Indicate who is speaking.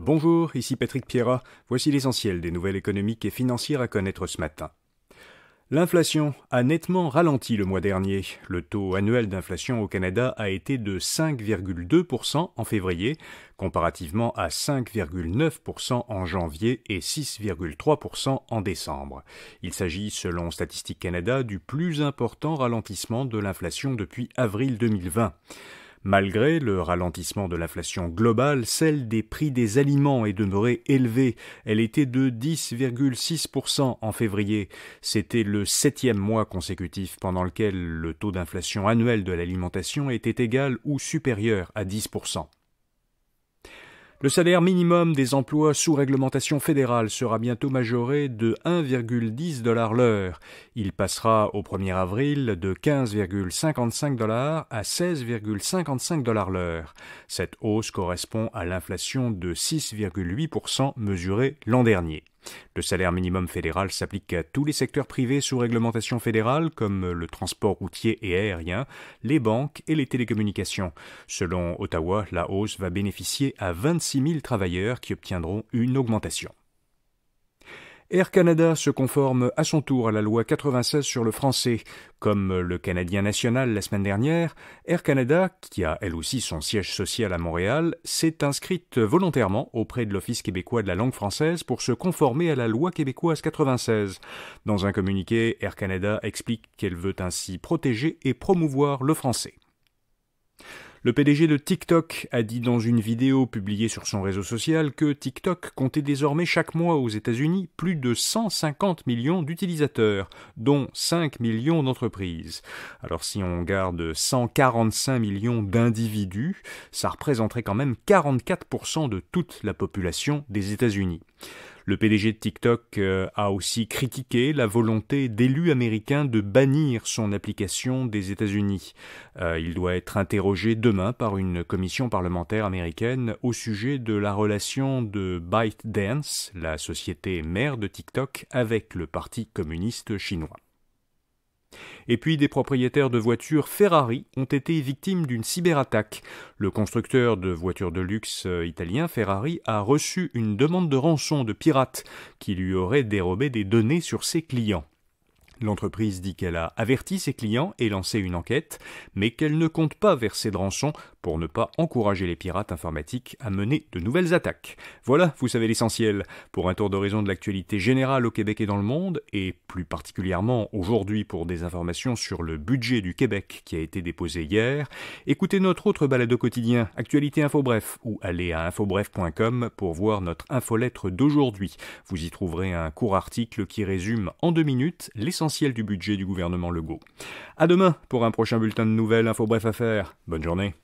Speaker 1: Bonjour, ici Patrick Pierrat. Voici l'essentiel des nouvelles économiques et financières à connaître ce matin. L'inflation a nettement ralenti le mois dernier. Le taux annuel d'inflation au Canada a été de 5,2% en février, comparativement à 5,9% en janvier et 6,3% en décembre. Il s'agit, selon Statistique Canada, du plus important ralentissement de l'inflation depuis avril 2020. Malgré le ralentissement de l'inflation globale, celle des prix des aliments est demeurée élevée. Elle était de 10,6% en février. C'était le 7e mois consécutif pendant lequel le taux d'inflation annuel de l'alimentation était égal ou supérieur à 10%. Le salaire minimum des emplois sous réglementation fédérale sera bientôt majoré de 1,10 $ l'heure. Il passera au 1er avril de 15,55 $ à 16,55 $ l'heure. Cette hausse correspond à l'inflation de 6,8% mesurée l'an dernier. Le salaire minimum fédéral s'applique à tous les secteurs privés sous réglementation fédérale comme le transport routier et aérien, les banques et les télécommunications. Selon Ottawa, la hausse va bénéficier à 26 000 travailleurs qui obtiendront une augmentation. Air Canada se conforme à son tour à la loi 96 sur le français. Comme le Canadien national la semaine dernière, Air Canada, qui a elle aussi son siège social à Montréal, s'est inscrite volontairement auprès de l'Office québécois de la langue française pour se conformer à la loi québécoise 96. Dans un communiqué, Air Canada explique qu'elle veut ainsi protéger et promouvoir le français. Le PDG de TikTok a dit dans une vidéo publiée sur son réseau social que TikTok comptait désormais chaque mois aux États-Unis plus de 150 millions d'utilisateurs, dont 5 millions d'entreprises. Alors si on garde 145 millions d'individus, ça représenterait quand même 44% de toute la population des États-Unis. Le PDG de TikTok a aussi critiqué la volonté d'élus américains de bannir son application des États-Unis. Il doit être interrogé demain par une commission parlementaire américaine au sujet de la relation de ByteDance, la société mère de TikTok, avec le Parti communiste chinois. Et puis des propriétaires de voitures Ferrari ont été victimes d'une cyberattaque. Le constructeur de voitures de luxe italien Ferrari a reçu une demande de rançon de pirates qui lui auraient dérobé des données sur ses clients. L'entreprise dit qu'elle a averti ses clients et lancé une enquête, mais qu'elle ne compte pas verser de rançon pour ne pas encourager les pirates informatiques à mener de nouvelles attaques. Voilà, vous savez l'essentiel. Pour un tour d'horizon de l'actualité générale au Québec et dans le monde, et plus particulièrement aujourd'hui pour des informations sur le budget du Québec qui a été déposé hier, écoutez notre autre balado quotidien, Actualité Info Bref, ou allez à infobref.com pour voir notre infolettre d'aujourd'hui. Vous y trouverez un court article qui résume en 2 minutes l'essentiel du budget du gouvernement Legault. À demain pour un prochain bulletin de nouvelles Info Bref à faire. Bonne journée.